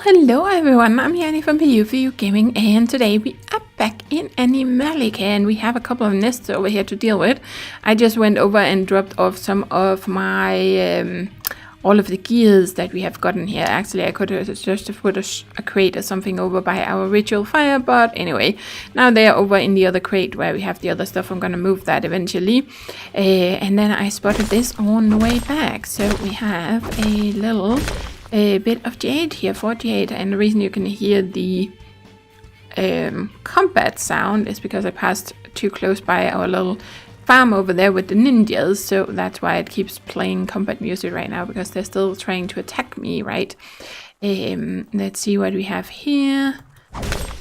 Hello everyone, I'm Yeti from PU4U Gaming, and today we are back in Animallica, and we have a couple of nests over here to deal with. I just went over and dropped off some of my all of the gears that we have gotten here. Actually, I could have just put a crate or something over by our ritual fire, but anyway, now they are over in the other crate where we have the other stuff. I'm gonna move that eventually. And then I spotted this on the way back. So we have a little bit of jade here, 48, and the reason you can hear the combat sound is because I passed too close by our little farm over there with the ninjas, so that's why it keeps playing combat music right now, because they're still trying to attack me, right? Let's see what we have here.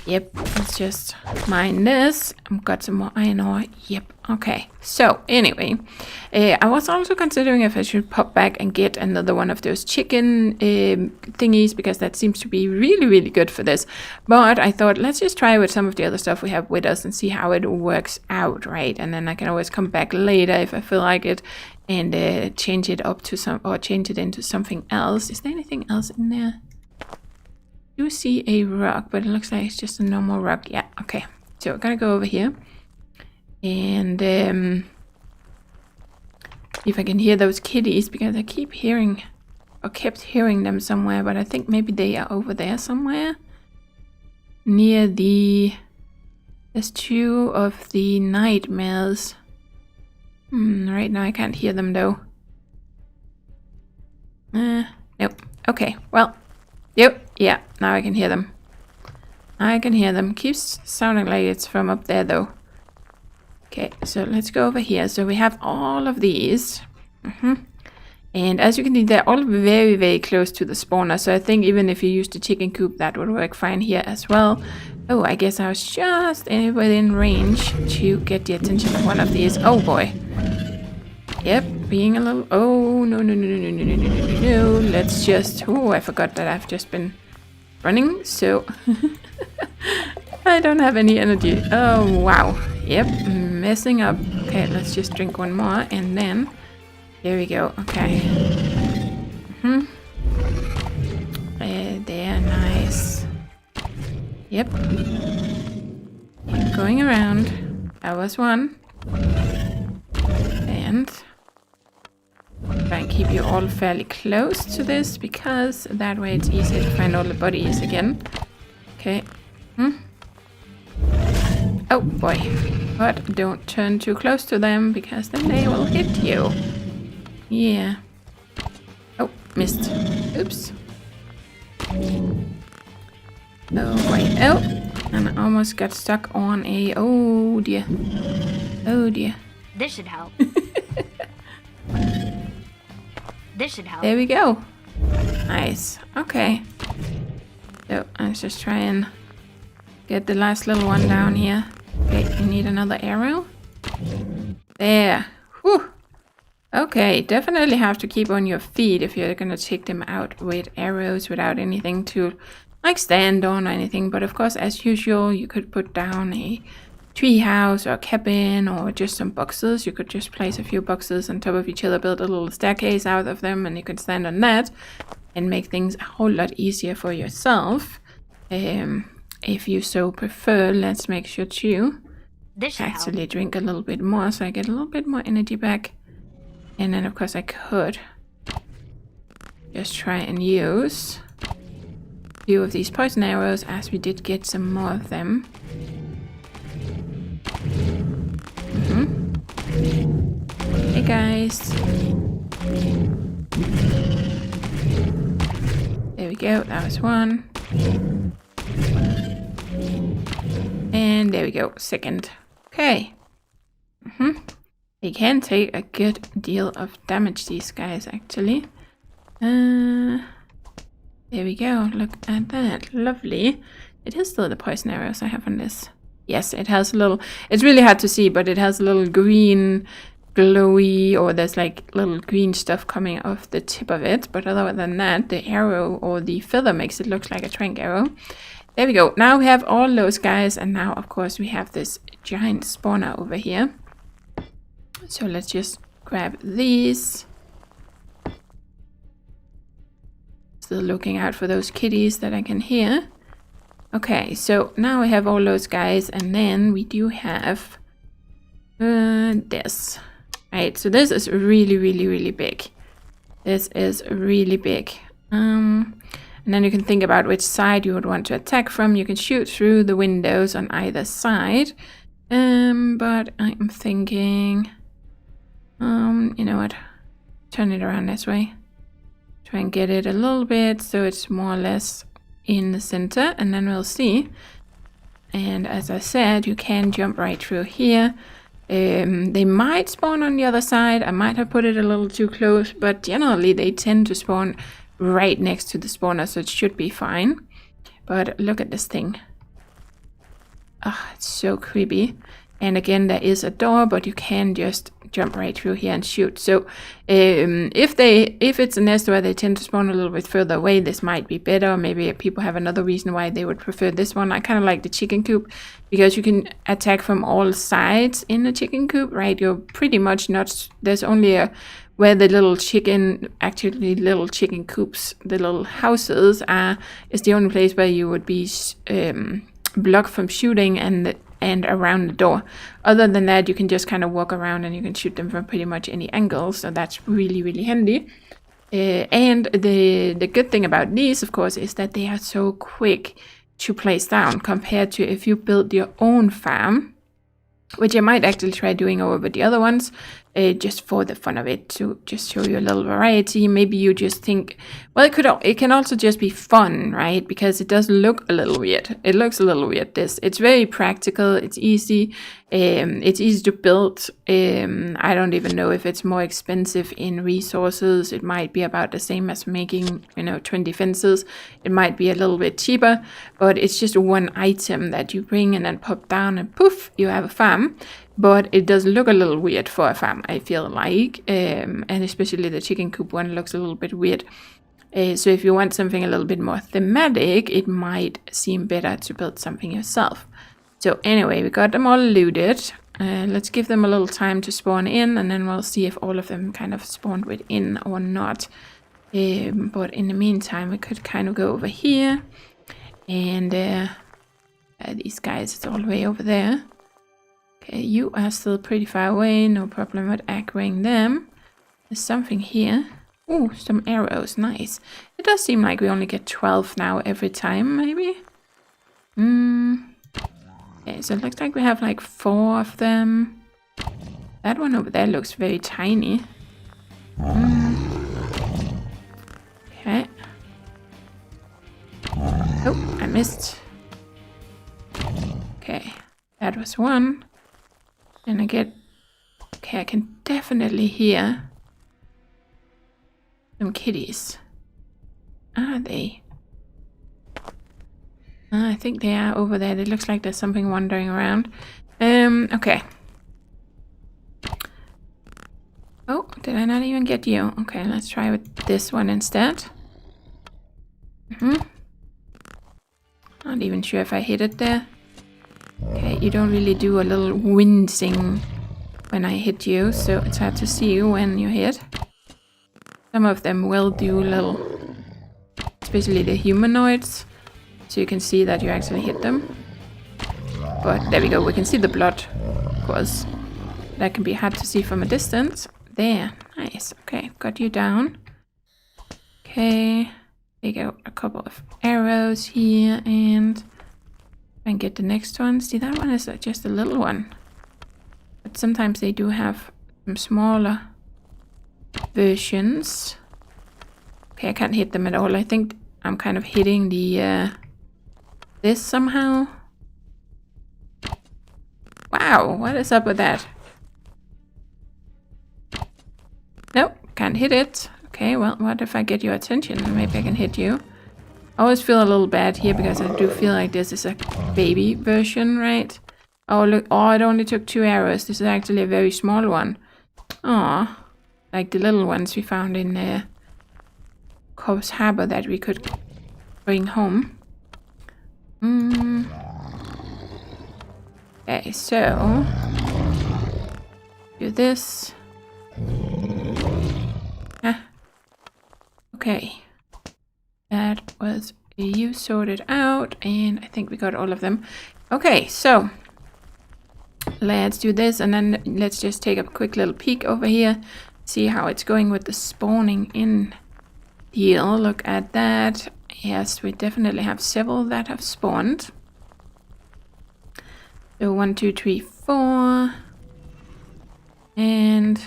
Yep, let's just mine this. I've got some more iron ore. Yep, okay. So, anyway, I was also considering if I should pop back and get another one of those chicken thingies, because that seems to be really, really good for this. But I thought, let's just try with some of the other stuff we have with us and see how it works out, right? And then I can always come back later if I feel like it and change it up to some, or change it into something else. Is there anything else in there? I do see a rock, but it looks like it's just a normal rock. Yeah, okay. So we're gonna go over here and see if I can hear those kitties, because I keep hearing, or kept hearing them somewhere, but I think maybe they are over there somewhere near the, there's two of the nightmares. Right now I can't hear them though. Nope. Okay, well, yep, yeah, now I can hear them. I can hear them. Keeps sounding like it's from up there though. Okay, so let's go over here. So we have all of these. And as you can see, they're all very, very close to the spawner. So I think even if you use the chicken coop, that would work fine here as well. Oh, I guess I was just within range to get the attention of one of these. Oh boy. Yep, being a little... Oh, no. Let's just... Oh, I forgot that I've just been running, so... I don't have any energy. Oh, wow. Yep, messing up. Okay, let's just drink one more, and then... There we go, okay. They're nice. Yep. Keep going around. That was one. And... try and keep you all fairly close to this, because that way it's easier to find all the bodies again. Okay. Oh boy. But don't turn too close to them, because then they will hit you. Yeah. Oh, missed. Oops. Oh boy. Oh! And I almost got stuck on a... Oh dear. Oh dear. This should help. This should help. There we go. Nice. Okay. So let's just try and get the last little one down here. Okay, you need another arrow. There. Whew. Okay, definitely have to keep on your feet if you're gonna take them out with arrows without anything to like stand on or anything. But of course, as usual, you could put down a treehouse or a cabin or just some boxes. You could just place a few boxes on top of each other, build a little staircase out of them, and you could stand on that and make things a whole lot easier for yourself. If you so prefer. Let's make sure to actually drink a little bit more so I get a little bit more energy back. And then of course I could just try and use a few of these poison arrows, as we did get some more of them. Hey guys. There we go, that was one. And there we go, second. Okay. They can take a good deal of damage, these guys, actually. There we go, look at that, lovely. It is still the poison arrows I have on this. Yes, it has a little, it's really hard to see, but it has a little green glowy, or there's like little green stuff coming off the tip of it. But other than that, the arrow or the feather makes it look like a trank arrow. There we go. Now we have all those guys, and now of course we have this giant spawner over here. So let's just grab these. still looking out for those kitties that I can hear. Okay, so now we have all those guys, and then we do have this. Right, so this is really, really, really big. This is really big. And then you can think about which side you would want to attack from. You can shoot through the windows on either side. But I'm thinking, you know what? Turn it around this way. Try and get it a little bit so it's more or less in the center, and then we'll see. And as I said, you can jump right through here. They might spawn on the other side. I might have put it a little too close, but generally they tend to spawn right next to the spawner, so it should be fine. But look at this thing. Ah, it's so creepy. And again, there is a door, but you can just jump right through here and shoot. So if it's a nest where they tend to spawn a little bit further away, this might be better. Maybe people have another reason why they would prefer this one. I kind of like the chicken coop because you can attack from all sides in the chicken coop, right? You're pretty much not, there's only where the little chicken coops, the little houses are, is the only place where you would be blocked from shooting and around the door. Other than that, you can just kind of walk around and you can shoot them from pretty much any angle, so that's really, really handy. And the good thing about these, of course, is that they are so quick to place down compared to if you build your own farm, which I might actually try doing over the other ones, just for the fun of it, to just show you a little variety. Maybe you just think, well, it can also just be fun, right? Because it does look a little weird. It looks a little weird. It's very practical. It's easy. It's easy to build. I don't even know if it's more expensive in resources. It might be about the same as making, 20 fences. It might be a little bit cheaper, but it's just one item that you bring and then pop down and poof, you have a farm. But it does look a little weird for a farm, I feel like. And especially the chicken coop one looks a little bit weird. So if you want something a little bit more thematic, it might seem better to build something yourself. So anyway, we got them all looted. Let's give them a little time to spawn in, and then we'll see if all of them kind of spawned within or not. But in the meantime, we could kind of go over here. And these guys, it's all the way over there. Okay, you are still pretty far away, no problem with aggroing them. There's something here. Oh, some arrows, nice. It does seem like we only get 12 now every time, maybe? Okay, so it looks like we have like 4 of them. That one over there looks very tiny. Okay. Oh, I missed. Okay, that was one. And I can definitely hear some kitties. Are they? I think they are over there. It looks like there's something wandering around. Okay. Oh, did I not even get you? Okay, let's try with this one instead. Not even sure if I hit it there. Okay, you don't really do a little wincing when I hit you, so it's hard to see you when you hit. Some of them will do little, especially the humanoids, so you can see that you actually hit them. But there we go, we can see the blood, of course. That can be hard to see from a distance. There, nice. Okay, got you down. Okay, take out a couple of arrows here and get the next one. See, that one is just a little one. But sometimes they do have some smaller versions. Okay, I can't hit them at all. I think I'm kind of hitting the this somehow. Wow, what is up with that? Nope, can't hit it. Okay, well, what if I get your attention? Maybe I can hit you. I always feel a little bad here because I do feel like this is a baby version, right? Oh, look. Oh, it only took 2 arrows. This is actually a very small one. Aw. Like the little ones we found in Cobb's Harbor that we could bring home. Okay, so do this. Okay. was you sorted out, and I think we got all of them. Okay, so let's do this, and then let's just take a quick little peek over here, see how it's going with the spawning in deal. Look at that. Yes, we definitely have several that have spawned. So 1, 2, 3, 4. And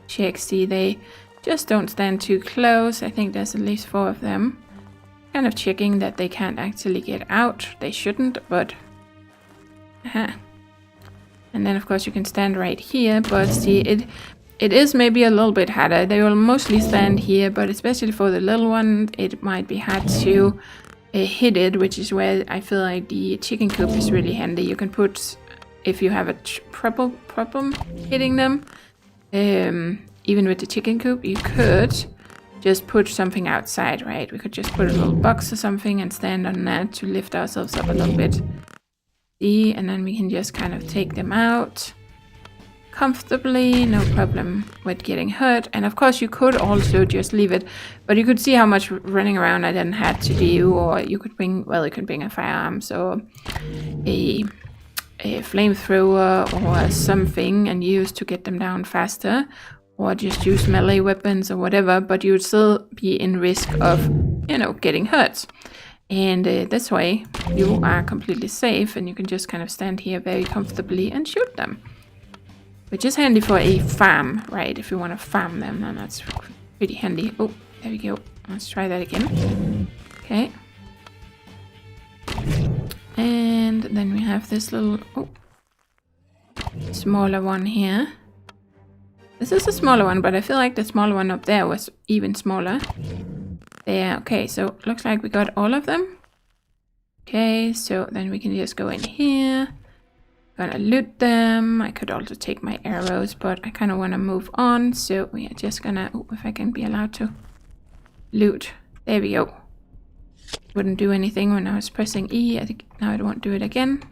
check, see, they just don't stand too close. I think there's at least 4 of them. Kind of checking that they can't actually get out. They shouldn't, but... And then of course you can stand right here, but see, it is maybe a little bit harder. They will mostly stand here, but especially for the little one, it might be hard to hit it, which is where I feel like the chicken coop is really handy. You can put, if you have a problem hitting them, even with the chicken coop, you could just put something outside, right? We could just put a little box or something and stand on that to lift ourselves up a little bit. See, and then we can just kind of take them out comfortably, no problem with getting hurt. And of course you could also just leave it, but you could see how much running around I then had to do. Or you could bring, well, you could bring a firearm, so a flamethrower or something, and use to get them down faster, or just use melee weapons or whatever, but you would still be in risk of, you know, getting hurt. And this way you are completely safe, and you can just kind of stand here very comfortably and shoot them. Which is handy for a farm, right? If you want to farm them, then that's pretty handy. Oh, there we go. Let's try that again. Okay. And then we have this little smaller one here. This is a smaller one, but I feel like the smaller one up there was even smaller. There, okay, so looks like we got all of them. Okay, so then we can just go in here. Gonna loot them. I could also take my arrows, but I kind of want to move on, so we are just gonna, if I can be allowed to loot. There we go. Wouldn't do anything when I was pressing E. I think now it won't do it again.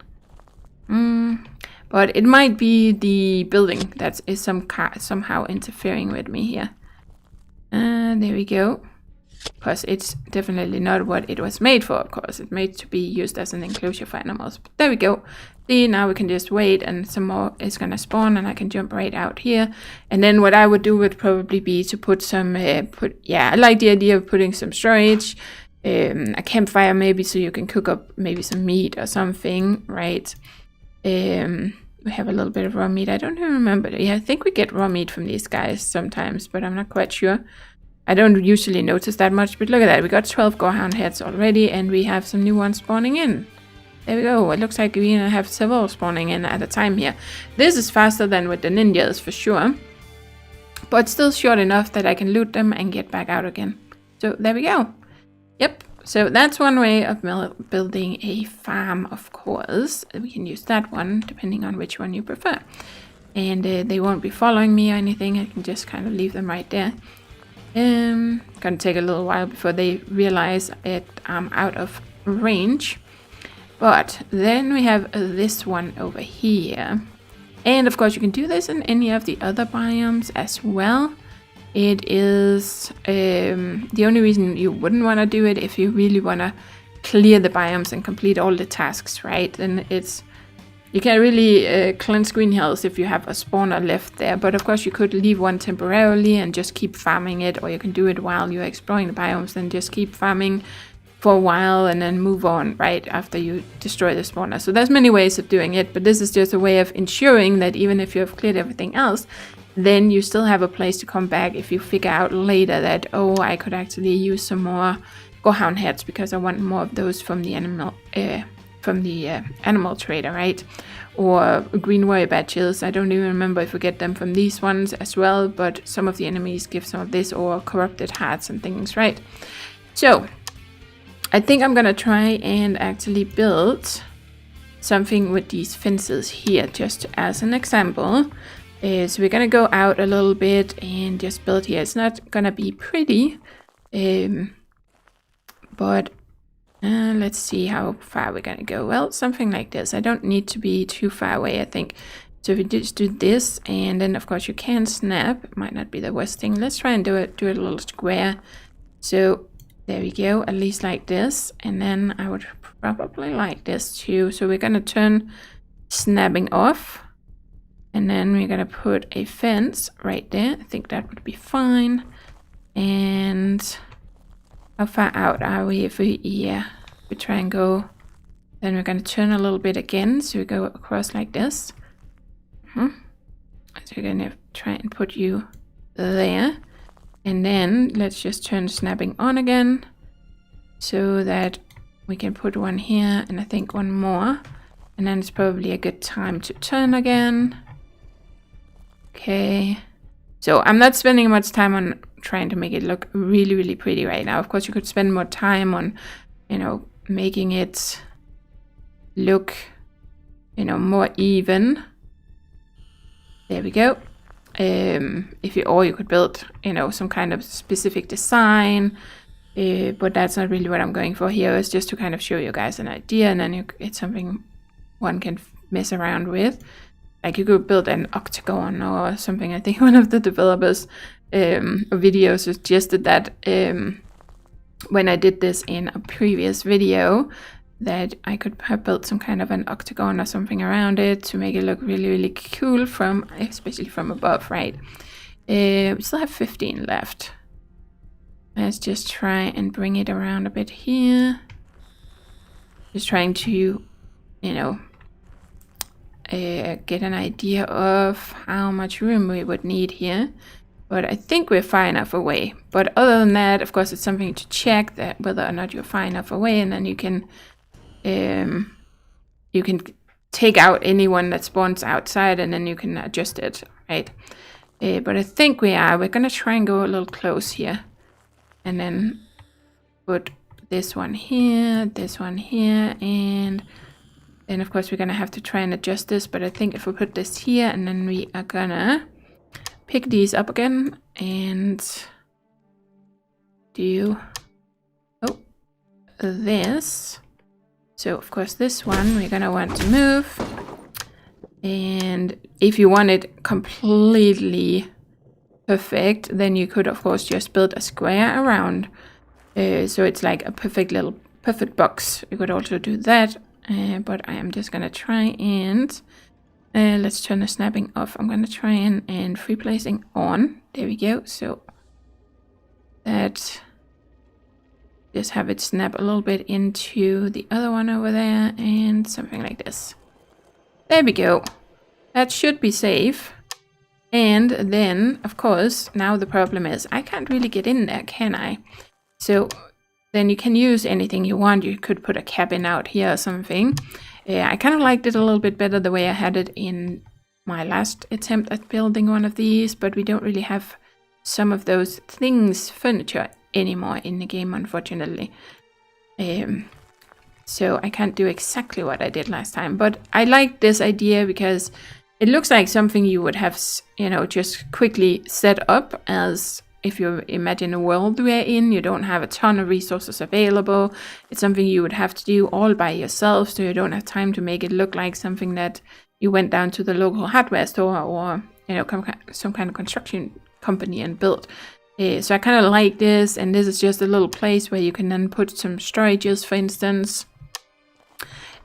But it might be the building that is somehow interfering with me here. There we go. Because it's definitely not what it was made for, of course. It's made to be used as an enclosure for animals. But there we go. See, now we can just wait, and some more is gonna spawn, and I can jump right out here. And then what I would do would probably be to put some, I like the idea of putting some storage, a campfire maybe, so you can cook up maybe some meat or something, right? We have a little bit of raw meat. I don't even remember. Yeah, I think we get raw meat from these guys sometimes, but I'm not quite sure. I don't usually notice that much, but look at that. We got 12 gorehound heads already, and we have some new ones spawning in. There we go. It looks like we have several spawning in at a time here. This is faster than with the ninjas for sure, but still short enough that I can loot them and get back out again. So there we go. Yep. So that's one way of building a farm, of course. We can use that one depending on which one you prefer. And they won't be following me or anything. I can just kind of leave them right there. Gonna take a little while before they realize that I'm out of range. But then we have this one over here. And of course you can do this in any of the other biomes as well. It is the only reason you wouldn't want to do it if you really want to clear the biomes and complete all the tasks, right? And it's, you can really cleanse green hills if you have a spawner left there. But of course you could leave one temporarily and just keep farming it, or you can do it while you're exploring the biomes and just keep farming for a while and then move on right after you destroy the spawner. So there's many ways of doing it, but this is just a way of ensuring that even if you have cleared everything else, then you still have a place to come back if you figure out later that, oh, I could actually use some more gorehound heads because I want more of those from the animal trader, right? Or green warrior badges. I don't even remember if we get them from these ones as well, but some of the enemies give some of this, or corrupted hearts and things, right? So I think I'm gonna try and actually build something with these fences here, just as an example. So we're gonna go out a little bit and just build here. It's not gonna be pretty, but let's see how far we're gonna go. Well, something like this. I don't need to be too far away, I think. So if we just do this, and then of course you can snap. It might not be the worst thing. Let's try and do it a little square. So There we go, at least like this. And then I would probably like this too. So we're gonna turn snapping off. And then we're gonna put a fence right there. I think that would be fine. And how far out are we if we, yeah, we try and go, then we're gonna turn a little bit again. So we go across like this. So we're gonna try and put you there. And then let's just turn snapping on again so that we can put one here and I think one more. And then it's probably a good time to turn again. Okay. So I'm not spending much time on trying to make it look really, really pretty right now. Of course, you could spend more time on, you know, making it look, you know, more even. There we go. Or you could build, you know, some kind of specific design, but that's not really what I'm going for here. It's just to kind of show you guys an idea, and then it's something one can mess around with. Like you could build an octagon or something. I think one of the developers video suggested that when I did this in a previous video, that I could have built some kind of an octagon or something around it to make it look really, really cool from, especially from above, right? We still have 15 left. Let's just try and bring it around a bit here. Just trying to, you know, get an idea of how much room we would need here. But I think we're far enough away. But other than that, of course, it's something to check that whether or not you're far enough away, and then you can take out anyone that spawns outside and then you can adjust it, right? But I think we're gonna try and go a little close here and then put this one here, and then of course we're gonna have to try and adjust this, but I think if we put this here and then we are gonna pick these up again and do this. So of course this one we're gonna want to move, and if you want it completely perfect, then you could of course just build a square around, so it's like a perfect box. You could also do that, but I am just gonna try and let's turn the snapping off. I'm gonna try and free placing on. There we go. So that. Just have it snap a little bit into the other one over there and something like this. There we go. That should be safe. And then, of course, now the problem is I can't really get in there, can I? So then you can use anything you want. You could put a cabin out here or something. I kind of liked it a little bit better the way I had it in my last attempt at building one of these, but we don't really have some of those things, furniture, anymore in the game, unfortunately. So I can't do exactly what I did last time, but I like this idea because it looks like something you would have, you know, just quickly set up. As if you imagine a world we're in, you don't have a ton of resources available. It's something you would have to do all by yourself, so you don't have time to make it look like something that you went down to the local hardware store or, you know, some kind of construction company and built. So I kind of like this, and this is just a little place where you can then put some storages, for instance,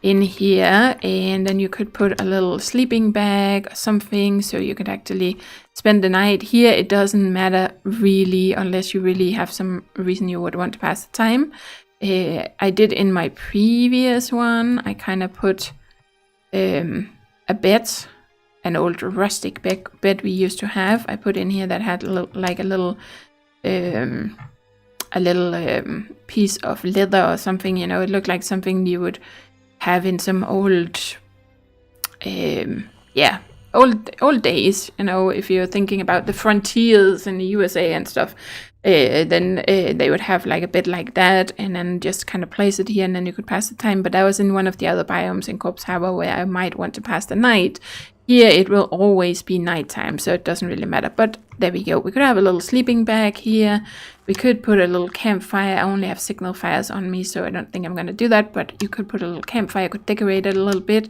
in here, and then you could put a little sleeping bag or something, so you could actually spend the night here. It doesn't matter really, unless you really have some reason you would want to pass the time. I did in my previous one, I kind of put a bed, an old rustic bed we used to have. I put in here that had a little piece of leather or something, you know. It looked like something you would have in some old days, you know. If you're thinking about the frontiers in the USA and stuff, then they would have like a bit like that, and then just kind of place it here, and then you could pass the time. But that was in one of the other biomes in Corpse Harbor where I might want to pass the night. Here it will always be nighttime, so it doesn't really matter. But there we go. We could have a little sleeping bag here. We could put a little campfire. I only have signal fires on me, so I don't think I'm going to do that. But you could put a little campfire. You could decorate it a little bit.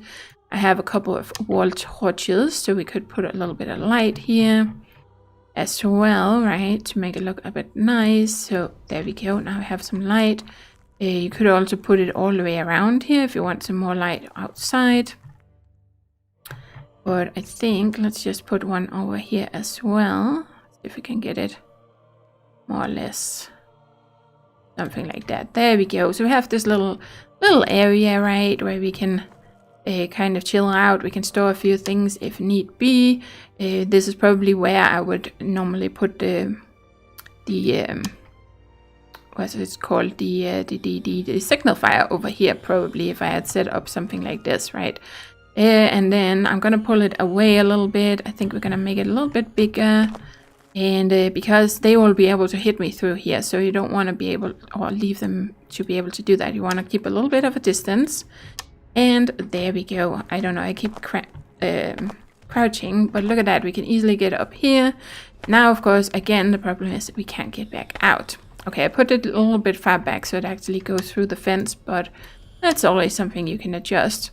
I have a couple of wall torches, so we could put a little bit of light here. as well, right? To make it look a bit nice. So there we go. Now we have some light. You could also put it all the way around here if you want some more light outside. But I think let's just put one over here as well. See if we can get it more or less. Something like that. There we go. So we have this little area, right, where we can kind of chill out. We can store a few things if need be. This is probably where I would normally put the what's it called, the signal fire over here, probably, if I had set up something like this, right? And then I'm gonna pull it away a little bit. I think we're gonna make it a little bit bigger, and because they will be able to hit me through here, so you don't want to be able, or leave them to be able to do that. You want to keep a little bit of a distance. And there we go. I don't know, I keep crouching, but look at that. We can easily get up here. Now, of course, again, the problem is that we can't get back out. Okay, I put it a little bit far back so it actually goes through the fence, but that's always something you can adjust.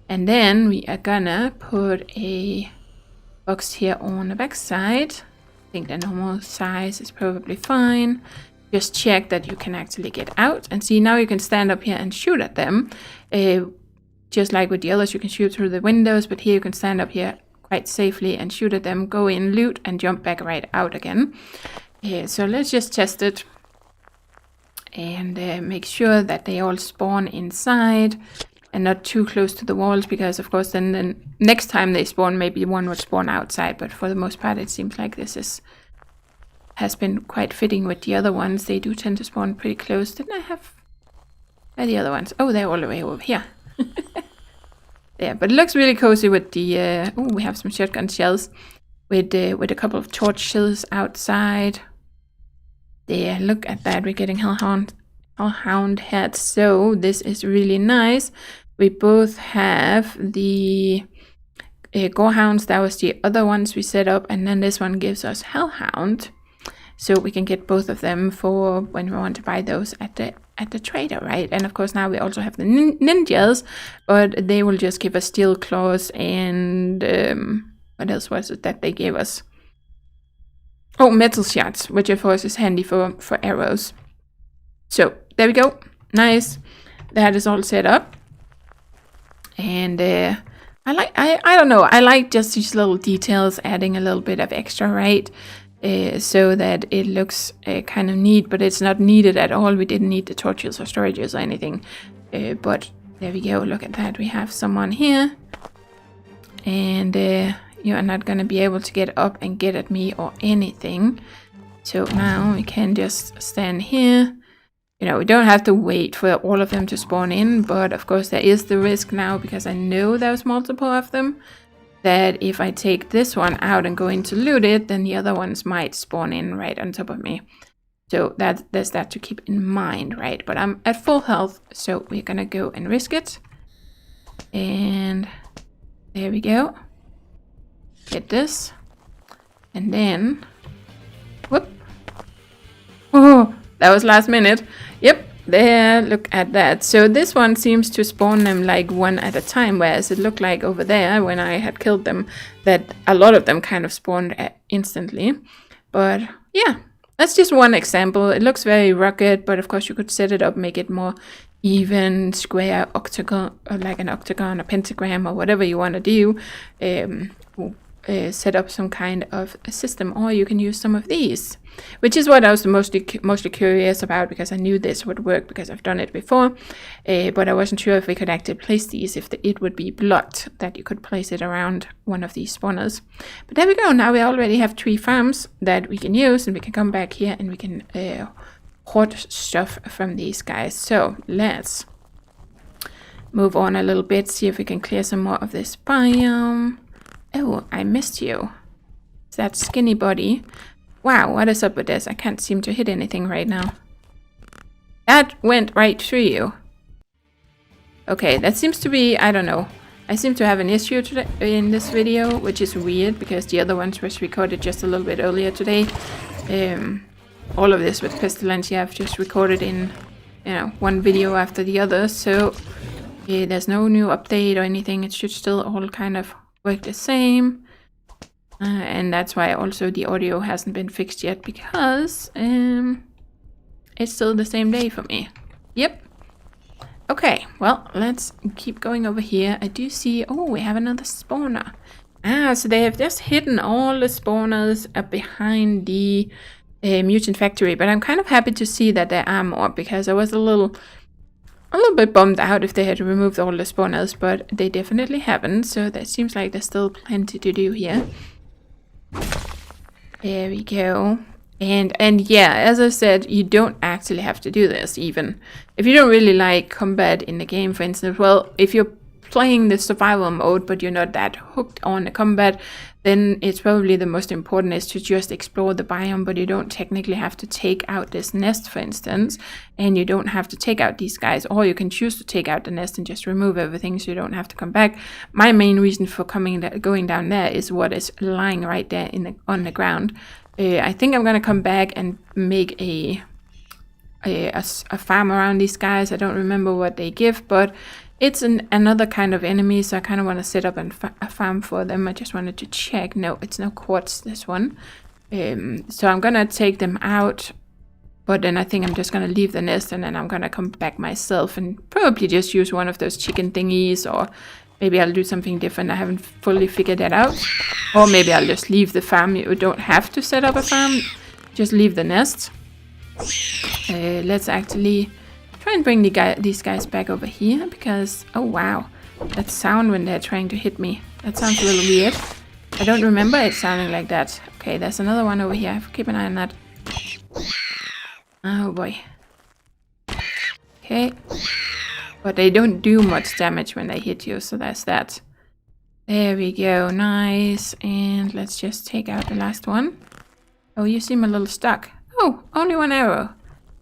And then we are gonna put a box here on the back side. I think the normal size is probably fine. Just check that you can actually get out. And see, now you can stand up here and shoot at them. Just like with the others, you can shoot through the windows, but here you can stand up here quite safely and shoot at them, go in, loot, and jump back right out again. So let's just test it. And make sure that they all spawn inside and not too close to the walls, because of course then the next time they spawn, maybe one would spawn outside, but for the most part it seems like this has been quite fitting with the other ones. They do tend to spawn pretty close. Didn't I have the other ones? Oh, they're all the way over here. Yeah, but it looks really cozy with the oh, we have some shotgun shells with a couple of torch shells outside. There, look at that. We're getting hellhound heads, so this is really nice. We both have the gorehounds. That was the other ones we set up, and then this one gives us hellhound, so we can get both of them for when we want to buy those at the trader, right? And of course now we also have the ninjas, but they will just give us steel claws and what else was it that they gave us? Oh, metal shots, which of course is handy for arrows. So there we go. Nice. That is all set up. And I don't know. I like just these little details, adding a little bit of extra, right? So that it looks kind of neat, but it's not needed at all. We didn't need the torches or storages or anything. But there we go. Look at that. We have someone here. And you are not going to be able to get up and get at me or anything. So now we can just stand here. You know, we don't have to wait for all of them to spawn in, but of course there is the risk now, because I know there's multiple of them, that if I take this one out and go in to loot it, then the other ones might spawn in right on top of me. So there's that to keep in mind, right? But I'm at full health, so we're gonna go and risk it. And there we go. Get this. And then, whoop. Oh, that was last minute. Yep, there, look at that. So this one seems to spawn them like one at a time, whereas it looked like over there when I had killed them that a lot of them kind of spawned instantly. But yeah, that's just one example. It looks very rugged, but of course you could set it up, make it more even, square, octagon, or like an octagon, a pentagram, or whatever you want to do. Set up some kind of a system, or you can use some of these, which is what I was mostly curious about, because I knew this would work because I've done it before, but I wasn't sure if we could actually place these, if it would be blocked, that you could place it around one of these spawners. But there we go. Now we already have 3 farms that we can use, and we can come back here and we can hoard stuff from these guys. So let's move on a little bit, see if we can clear some more of this biome. Oh, I missed you. It's that skinny body. Wow, what is up with this? I can't seem to hit anything right now. That went right through you. Okay, that seems to be, I don't know. I seem to have an issue today in this video, which is weird because the other ones was recorded just a little bit earlier today. All of this with Pestilence, I've just recorded in, you know, one video after the other. So there's no new update or anything. It should still all kind of work the same. And that's why also the audio hasn't been fixed yet, because it's still the same day for me. Yep. Okay, well, let's keep going over here. I do see... Oh, we have another spawner. Ah, so they have just hidden all the spawners up behind the mutant factory. But I'm kind of happy to see that there are more, because I was a little bit bummed out if they had removed all the spawners, but they definitely haven't. So that seems like there's still plenty to do here. There we go. And yeah, as I said, you don't actually have to do this, even if you don't really like combat in the game, for instance. Well, if you're playing the survival mode but you're not that hooked on the combat, then it's probably the most important is to just explore the biome. But you don't technically have to take out this nest, for instance, and you don't have to take out these guys, or you can choose to take out the nest and just remove everything so you don't have to come back. My main reason for going down there is what is lying right there on the ground. I think I'm gonna come back and make a farm around these guys. I don't remember what they give, but it's another kind of enemy, so I kind of want to set up a farm for them. I just wanted to check. No, it's no quartz, this one. So I'm gonna take them out, but then I think I'm just gonna leave the nest, and then I'm gonna come back myself and probably just use one of those chicken thingies, or maybe I'll do something different. I haven't fully figured that out. Or maybe I'll just leave the farm. You don't have to set up a farm. Just leave the nest. Let's actually try and bring these guys back over here, because... Oh, wow. That sound when they're trying to hit me. That sounds a little weird. I don't remember it sounding like that. Okay, there's another one over here. I have to keep an eye on that. Oh, boy. Okay. But they don't do much damage when they hit you, so that's that. There we go, nice. And let's just take out the last one. Oh, you seem a little stuck. Oh, only one arrow.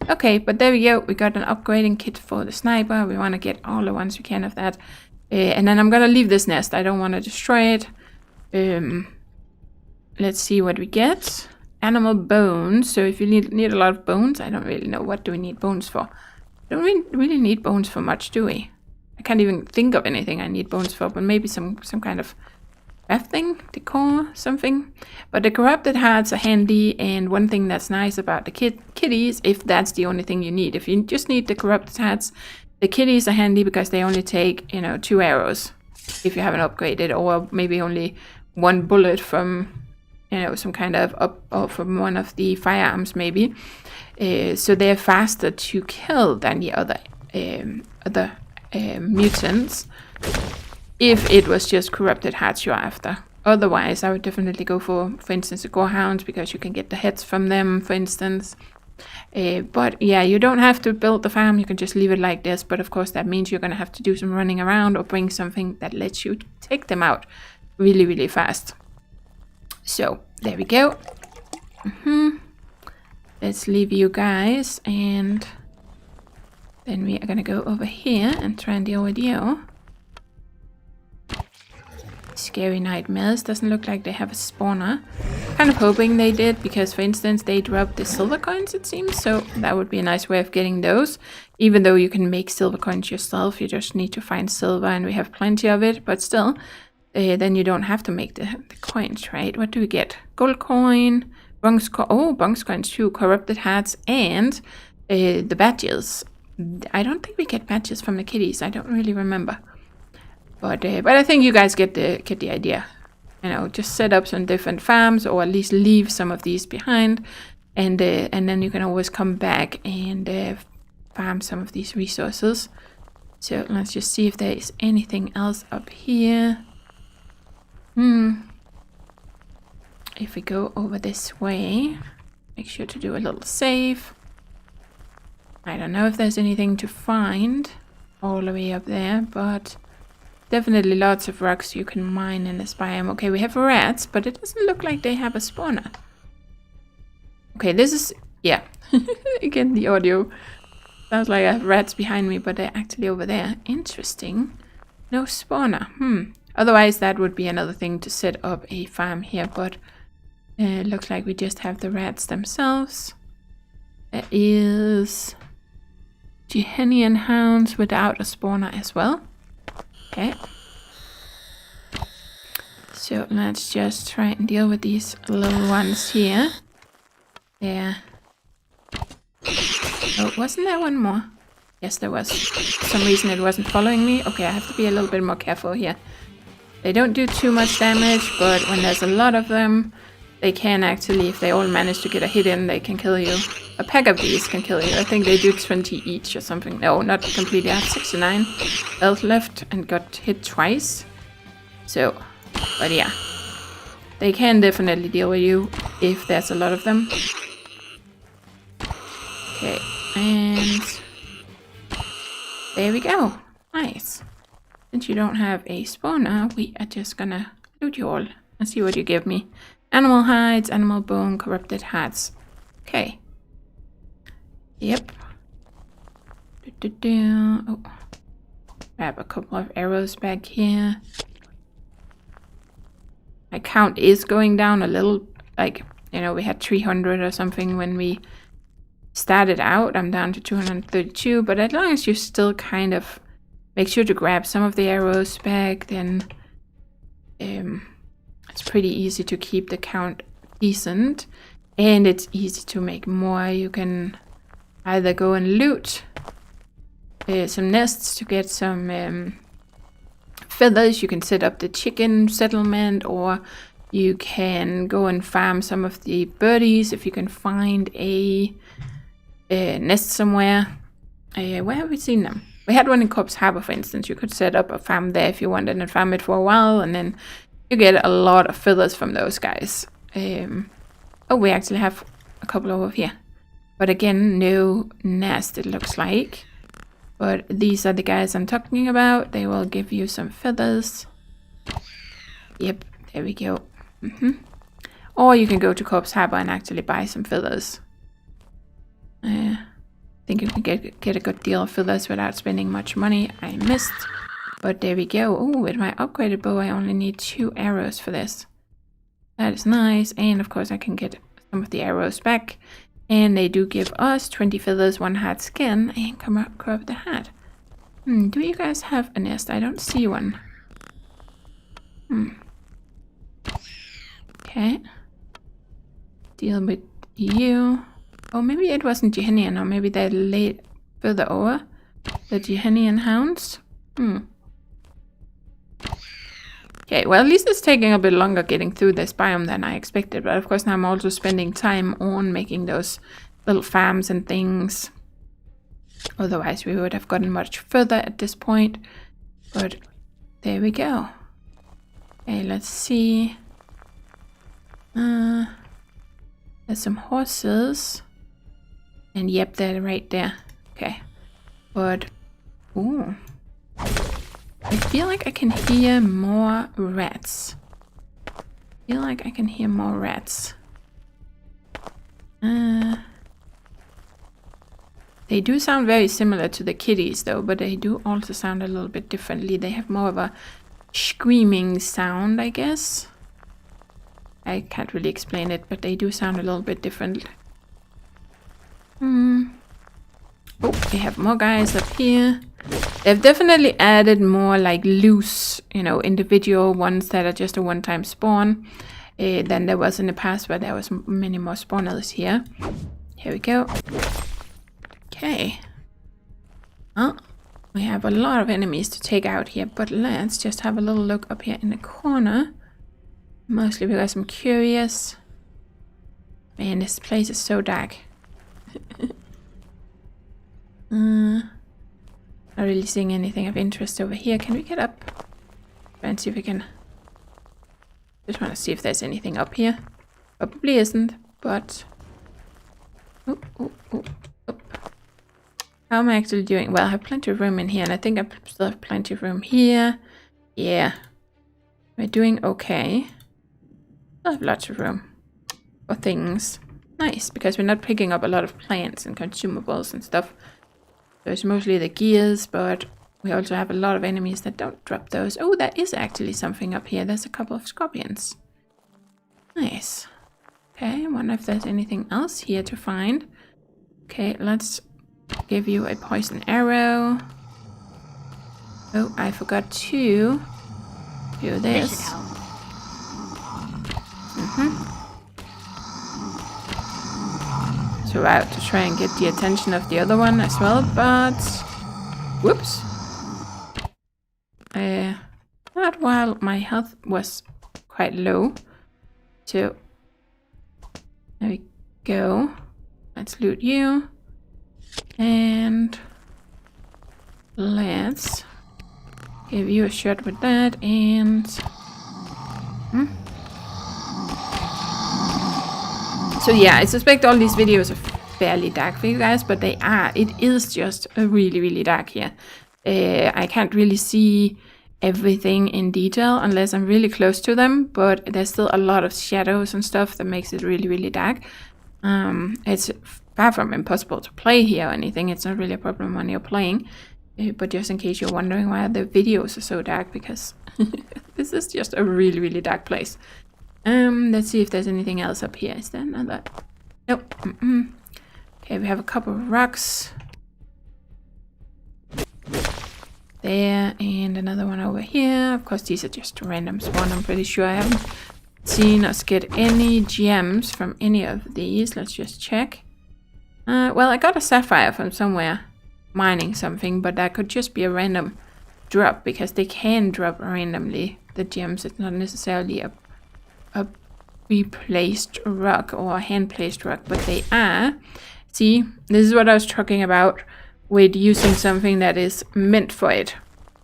Okay, but there we go. We got an upgrading kit for the sniper. We want to get all the ones we can of that. And then I'm going to leave this nest. I don't want to destroy it. Let's see what we get. Animal bones. So if you need a lot of bones, I don't really know. What do we need bones for? Don't really need bones for much, do we? I can't even think of anything I need bones for, but maybe some kind of crafting, decor, something. But the corrupted hearts are handy, and one thing that's nice about the kitties, if that's the only thing you need, if you just need the corrupted hearts, the kitties are handy because they only take, 2 arrows if you haven't upgraded, or maybe only 1 bullet from, some kind of or from one of the firearms, maybe. So they're faster to kill than the other mutants, if it was just corrupted hearts you're after. Otherwise, I would definitely go for instance, the gorehounds, because you can get the heads from them, for instance. But yeah, you don't have to build the farm. You can just leave it like this. But of course, that means you're going to have to do some running around, or bring something that lets you take them out really, really fast. So there we go. Let's leave you guys, and then we are gonna go over here and try the audio. Scary nightmares. Doesn't look like they have a spawner. Kind of hoping they did, because for instance they dropped the silver coins, it seems, so that would be a nice way of getting those. Even though you can make silver coins yourself, you just need to find silver, and we have plenty of it, but still, then you don't have to make the coins, right? What do we get? Gold coin, bronze coins too, corrupted hearts, and the badges. I don't think we get badges from the kitties. I don't really remember, but I think you guys get the idea. Just set up some different farms, or at least leave some of these behind, and then you can always come back and farm some of these resources. So let's just see if there is anything else up here. If we go over this way, make sure to do a little save. I don't know if there's anything to find all the way up there, but definitely lots of rocks you can mine in this biome. Okay, we have rats, but it doesn't look like they have a spawner. Okay, this is... yeah. Again, the audio. Sounds like I have rats behind me, but they're actually over there. Interesting. No spawner. Otherwise, that would be another thing to set up a farm here, but it looks like we just have the rats themselves. There is Gehenian hounds without a spawner as well. Okay. So let's just try and deal with these little ones here. Yeah. Oh, wasn't there one more? Yes, there was. For some reason it wasn't following me. Okay, I have to be a little bit more careful here. They don't do too much damage, but when there's a lot of them, they can actually, if they all manage to get a hit in, they can kill you. A pack of these can kill you. I think they do 20 each or something. No, not completely. I have 69 health left and got hit twice. So, but yeah. They can definitely deal with you if there's a lot of them. Okay, and there we go. Nice. Since you don't have a spawner, we are just gonna loot you all and see what you give me. Animal hides, animal bone, corrupted hats. Okay. Yep. Oh. Grab a couple of arrows back here. My count is going down a little. Like, you know, we had 300 or something when we started out. I'm down to 232, but as long as you still kind of make sure to grab some of the arrows back, then it's pretty easy to keep the count decent, and it's easy to make more. You can either go and loot some nests to get some feathers. You can set up the chicken settlement, or you can go and farm some of the birdies if you can find a nest somewhere. Where have we seen them? We had one in Corpse Harbor, for instance. You could set up a farm there if you wanted and farm it for a while, and then you get a lot of feathers from those guys. Oh, we actually have a couple over here. But again, no nest, it looks like. But these are the guys I'm talking about. They will give you some feathers. Yep, there we go. Or you can go to Corpse Harbor and actually buy some feathers. I think you can get a good deal of feathers without spending much money. I missed. But there we go. Oh, with my upgraded bow, I only need 2 arrows for this. That is nice. And of course, I can get some of the arrows back. And they do give us 20 feathers, 1 hard skin, and corrupt the hat. Do you guys have a nest? I don't see one. Okay. Deal with you. Oh, maybe it wasn't Gehenian, or maybe they laid further over. The Gehenian hounds. Okay, well, at least it's taking a bit longer getting through this biome than I expected. But of course, now I'm also spending time on making those little farms and things. Otherwise, we would have gotten much further at this point. But there we go. Okay, let's see. There's some horses. And yep, they're right there. Okay. But, ooh. I feel like I can hear more rats. They do sound very similar to the kitties though, but they do also sound a little bit differently. They have more of a screaming sound, I guess. I can't really explain it, but they do sound a little bit different. Oh, we have more guys up here. They've definitely added more like loose, you know, individual ones that are just a one-time spawn than there was in the past, where there was many more spawners here. Here we go. Okay. Oh, we have a lot of enemies to take out here, but let's just have a little look up here in the corner. Mostly because I'm curious. Man, this place is so dark. Not really seeing anything of interest over here. Can we get up? Try and see if we can. Just want to see if there's anything up here. Probably isn't, but. Oh. How am I actually doing? Well, I have plenty of room in here, and I think I still have plenty of room here. Yeah. We're doing okay. Still have lots of room for things. Nice, because we're not picking up a lot of plants and consumables and stuff. So it's mostly the gears, but we also have a lot of enemies that don't drop those. Oh, there is actually something up here. There's a couple of scorpions. Nice. Okay, I wonder if there's anything else here to find. Okay, let's give you a poison arrow. Oh, I forgot to do this. So I have to try and get the attention of the other one as well, but... Whoops. Not while my health was quite low. So... There we go. Let's loot you. And... Let's... give you a shot with that, and... So yeah, I suspect all these videos are fairly dark for you guys, but they are. It is just really, really dark here. I can't really see everything in detail unless I'm really close to them, but there's still a lot of shadows and stuff that makes it really, really dark. It's far from impossible to play here or anything. It's not really a problem when you're playing. But just in case you're wondering why the videos are so dark, because this is just a really, really dark place. Let's see if there's anything else up here. Is there another? Nope. Okay, we have a couple of rocks. There, and another one over here. Of course, these are just random spawn. I'm pretty sure I haven't seen us get any gems from any of these. Let's just check. Well, I got a sapphire from somewhere mining something, but that could just be a random drop, because they can drop randomly, the gems. It's not necessarily a replaced rock or a hand-placed rock, but they are. See, this is what I was talking about with using something that is meant for it.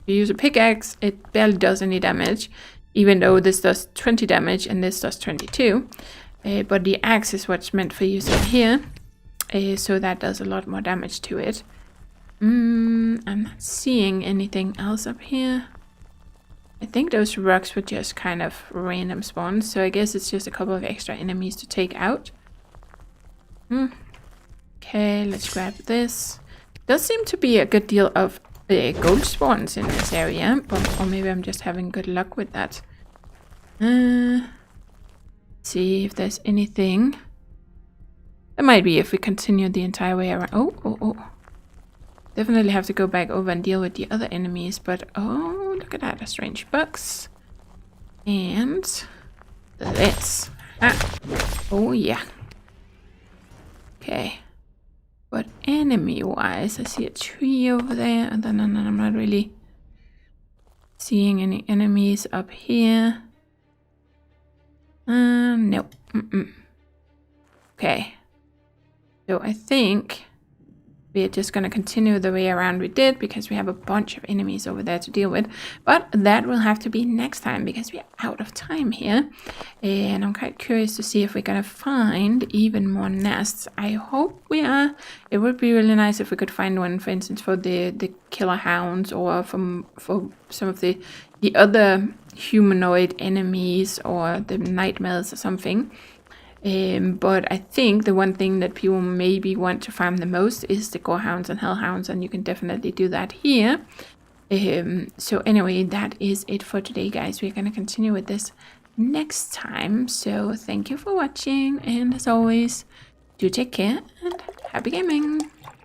If you use a pickaxe, it barely does any damage, even though this does 20 damage and this does 22. But the axe is what's meant for using here, so that does a lot more damage to it. I'm not seeing anything else up here. I think those rocks were just kind of random spawns, so I guess it's just a couple of extra enemies to take out. Okay, let's grab this. Does seem to be a good deal of gold spawns in this area, or maybe I'm just having good luck with that. See if there's anything. There might be if we continue the entire way around. Oh. Definitely have to go back over and deal with the other enemies, but oh, look at that, a strange box. And this. Oh yeah. Okay. But enemy-wise, I see a tree over there, and then I'm not really seeing any enemies up here. Nope. Okay. So I think we're just going to continue the way around we did, because we have a bunch of enemies over there to deal with. But that will have to be next time, because we're out of time here. And I'm quite curious to see if we're going to find even more nests. I hope we are. It would be really nice if we could find one, for instance, for the killer hounds, or for some of the other humanoid enemies, or the nightmares or something. But I think the one thing that people maybe want to farm the most is the gorehounds and hellhounds, and you can definitely do that here. So anyway, that is it for today, guys. We're going to continue with this next time. So thank you for watching, and as always, do take care and happy gaming.